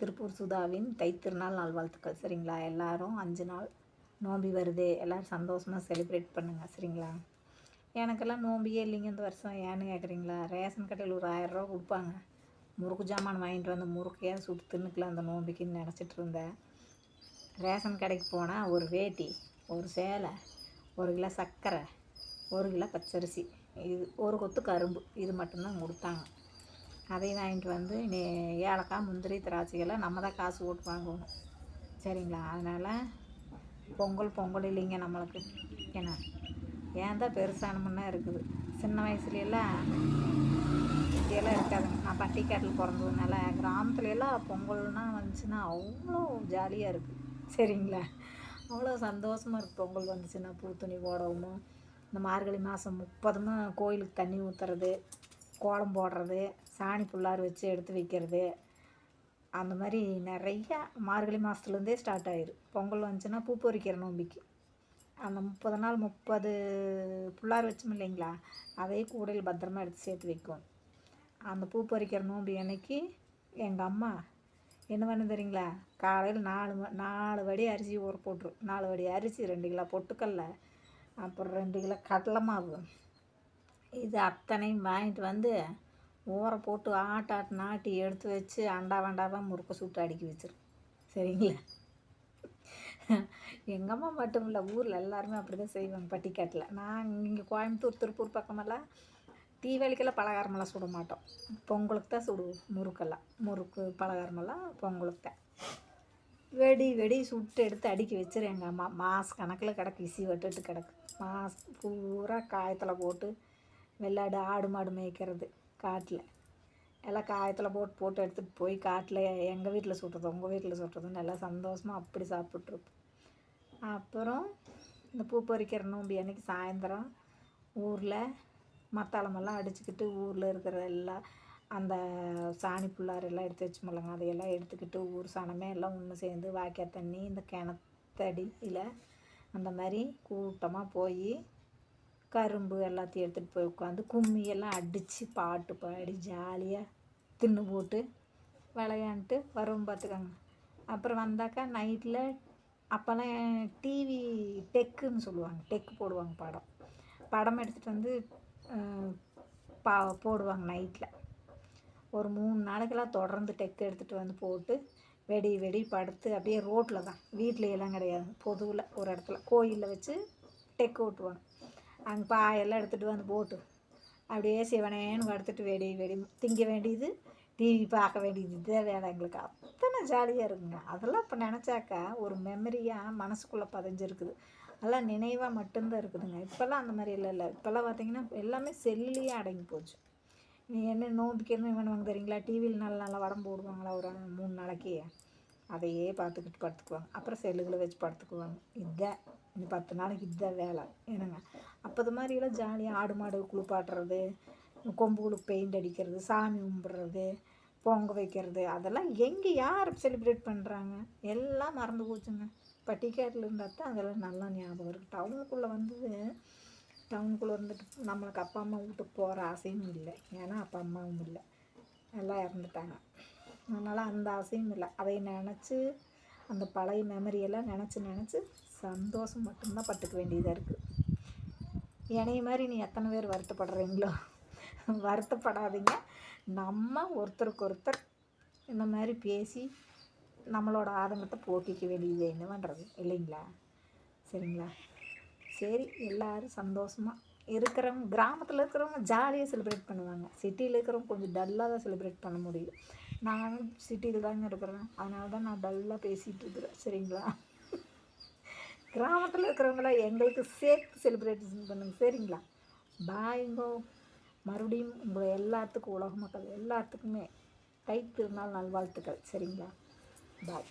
திருப்பூர் சுதாவின் தைத்திருநாள் நல்வாழ்த்துக்கள் சரிங்களா. எல்லோரும் 5 நாள் நோம்பி வருது, எல்லோரும் சந்தோஷமாக செலிப்ரேட் பண்ணுங்கள் சரிங்களா. எனக்கெல்லாம் நோம்பியே இல்லைங்க இந்த வருஷம். ஏன்னு கேட்குறீங்களா, ரேஷன் கடையில் ஒரு 1000 ரூபா கொடுப்பாங்க, முறுக்கு ஜாமான் வாங்கிட்டு வந்து முறுக்கையாக சுட்டு தின்னுக்கலாம் அந்த நோம்பிக்குன்னு நினச்சிட்டு இருந்தேன். ரேஷன் கடைக்கு போனால் ஒரு வேட்டி, ஒரு சேலை, 1 கிலோ சர்க்கரை, 1 கிலோ பச்சரிசி, இது ஒரு கொத்து கரும்பு, இது மட்டும்தான் கொடுத்தாங்க. அதையும் வாங்கிட்டு வந்து ஏலக்காய் முந்திரி திராட்சையெல்லாம் நம்ம தான் காசு போட்டு வாங்கணும் சரிங்களா. அதனால் பொங்கல் இல்லைங்க நம்மளுக்கு. ஏன்னா ஏன் தான் பெருசானமுன்னா இருக்குது. சின்ன வயசுலையெல்லாம் இப்படியெல்லாம் இருக்காதுங்க. நான் பட்டிக்காட்டில் பிறந்ததுனால கிராமத்துலலாம் பொங்கல்னால் வந்துச்சுன்னா அவ்வளோ ஜாலியாக இருக்குது சரிங்களா. அவ்வளோ சந்தோஷமாக இருக்குது. பொங்கல் வந்துச்சுன்னா பூ துணி போடவும், இந்த மார்கழி மாதம் 30ம் கோயிலுக்கு தண்ணி ஊற்றுறது, கோலம் போடுறது, சாணி புல்லார் வச்சு எடுத்து வைக்கிறது, அந்த மாதிரி நிறையா மார்கழி மாதத்துலேருந்தே ஸ்டார்ட் ஆயிடும். பொங்கல் வந்துச்சுன்னா பூ பறிக்கிற நோம்பிக்கு அந்த 30 நாள் 30 புல்லார் வச்சோம் இல்லைங்களா, அதையே கூடையில் பத்திரமா எடுத்து சேர்த்து வைக்கும். அந்த பூ பறிக்கிற நோம்பி அன்னைக்கு எங்கள் அம்மா என்ன பண்ணு தெரியுங்களா, காலையில் 4 வடி அரிசி ஊற போட்டுரும். 4 வடி அரிசி, 2 கிலோ பொட்டுக்கடலை, அப்புறம் 2 கிலோ கடலை மாவு, இது அத்தனையும் வாங்கிட்டு வந்து ஊற போட்டு ஆட்டி எடுத்து வச்சு அண்டாவாக முறுக்க சுட்டு அடுக்கி வச்சிரும் சரிங்களா. எங்கள் அம்மா மட்டும் இல்லை, ஊரில் எல்லாருமே அப்படி தான் செய்வாங்க பட்டிக்காட்டில். நான் இங்கே கோயம்புத்தூர் திருப்பூர் பக்கமெல்லாம் தீபாவளிக்கெல்லாம் பலகாரமெல்லாம் சுட மாட்டோம், பொங்கலுக்கு தான் சுடுவோம். முறுக்கு பலகாரமெல்லாம் பொங்கலுக்கு தான். வெடி சுட்டு எடுத்து அடுக்கி வச்சிரு எங்கள் அம்மா. மாதம் கணக்கில் கிடக்கு, இசி வட்டுட்டு கிடக்கு. மாதம் பூரா காயத்தில் போட்டு வெள்ளாடு ஆடு மாடு மேய்க்கிறது காட்டில் எல்லாம் காயத்தில் போட்டு எடுத்துகிட்டு போய் காட்டில் எங்கள் வீட்டில் சுட்டுறது உங்கள் வீட்டில் சுட்டுறதுன்னு எல்லாம் சந்தோஷமாக அப்படி சாப்பிட்ருப்போம். அப்புறம் இந்த பூ பறிக்கிற நோம்பி அன்றைக்கி சாயந்தரம் ஊரில் மத்தாளமெல்லாம் அடிச்சுக்கிட்டு ஊரில் இருக்கிற எல்லாம் அந்த சாணி புல்லார் எல்லாம் எடுத்து வச்சுமல்லங்க, அதையெல்லாம் எடுத்துக்கிட்டு ஊர் சாணமே எல்லாம் ஒன்று சேர்ந்து வாய்க்கால் தண்ணி இந்த கிணத்தடியில் அந்த மாதிரி கூட்டமாக போய் கரும்பு எல்லாத்தையும் எடுத்துகிட்டு போய் உட்காந்து கும்மியெல்லாம் அடித்து பாட்டு பாடி ஜாலியாக தின்னு போட்டு விளையாண்டுட்டு வருவோம் பார்த்துக்கோங்க. அப்புறம் வந்தாக்கா நைட்டில் அப்போல்லாம் டிவி டெக்குன்னு சொல்லுவாங்க, டெக்கு போடுவாங்க, படம் எடுத்துகிட்டு வந்து போடுவாங்க நைட்டில். ஒரு 3 நாளைக்கெல்லாம் தொடர்ந்து டெக்கு எடுத்துகிட்டு வந்து போட்டு வெடி படுத்து அப்படியே ரோட்டில் தான், வீட்லையெல்லாம் கிடையாது, பொதுவில் ஒரு இடத்துல கோயிலில் வச்சு டெக்கு ஓட்டுவாங்க. அங்கே பாயெல்லாம் எடுத்துகிட்டு வந்து போட்டு அப்படியே சிவனேன்னு படுத்துட்டு வெடி திங்க வேண்டியது, டிவி பார்க்க வேண்டியது, இதே வேலை எங்களுக்கு. அத்தனை ஜாலியாக இருக்குங்க. அதெல்லாம் இப்போ நினச்சாக்கா ஒரு மெமரியாக மனசுக்குள்ளே பதிஞ்சிருக்குது. அதெல்லாம் நினைவாக மட்டும்தான் இருக்குதுங்க. இப்போல்லாம் அந்த மாதிரி இல்லை. இப்போல்லாம் பார்த்திங்கன்னா எல்லாமே செல்லுலேயே அடங்கி போச்சு. நீ என்ன நோம்பிக்கு என்ன பண்ணுவாங்க தெரியுங்களா, டிவியில் நல்ல படம் போடுவாங்களா ஒரு 3 நாளைக்கு, அதையே பார்த்துக்கிட்டு படுத்துக்குவாங்க. அப்புறம் செல்லுகளை வச்சு படுத்துக்குவாங்க. இதுதான் இந்த 10 நாளைக்கு இதுதான் வேலை என்னங்க. அப்போ இது மாதிரியெல்லாம் ஜாலியாக ஆடு மாடு குளிப்பாட்டுறது, கொம்புகளுக்கு பெயிண்ட் அடிக்கிறது, சாமி கும்பிட்றது, பொங்க வைக்கிறது, அதெல்லாம் எங்கே யார் செலிப்ரேட் பண்ணுறாங்க, எல்லாம் மறந்து போச்சுங்க. பட்டிக்காட்டில் இருந்தால் தான் அதெல்லாம் நல்லா ஞாபகம் இருக்குது. டவுனுக்குள்ளே இருந்துட்டு நம்மளுக்கு அப்பா அம்மா வீட்டுக்கு போகிற ஆசையும் இல்லை. ஏன்னா அப்பா அம்மாவும் இல்லை, எல்லாம் இறந்துட்டாங்க. அதனால் அந்த ஆசையும் இல்லை. அதை நினச்சி அந்த பழைய மெமரியெல்லாம் நினச்சி சந்தோஷம் மட்டும்தான் பட்டுக்க வேண்டியதாக இருக்குது. என்னைய மாதிரி நீ எத்தனை பேர் வருத்தப்படுறீங்களோ, வருத்தப்படாதீங்க. நம்ம ஒருத்தருக்கு ஒருத்தர் இந்த மாதிரி பேசி நம்மளோட ஆதங்கத்தை போக்கிக்க வேண்டியது என்ன பண்ணுறது இல்லைங்களா. சரிங்களா. சரி, எல்லோரும் சந்தோஷமாக இருக்கிறவங்க, கிராமத்தில் இருக்கிறவங்க ஜாலியாக செலிப்ரேட் பண்ணுவாங்க. சிட்டியில் இருக்கிறவங்க கொஞ்சம் டல்லாக தான் செலிப்ரேட் பண்ண முடியும். நானும் சிட்டியில் தாங்க இருக்கிறேன், அதனால தான் நான் டல்லாக பேசிகிட்டு இருக்கிறேன் சரிங்களா. கிராமத்தில் இருக்கிறவங்களாம் எங்களுக்கு சேர்த்து செலிப்ரேஷன் பண்ணுங்க சரிங்களா. பாய்ங்கோ. மறுபடியும் உங்களை எல்லாத்துக்கும், உலக மக்கள் எல்லாத்துக்குமே தை திருநாள் நல்வாழ்த்துக்கள் சரிங்களா. பாய்.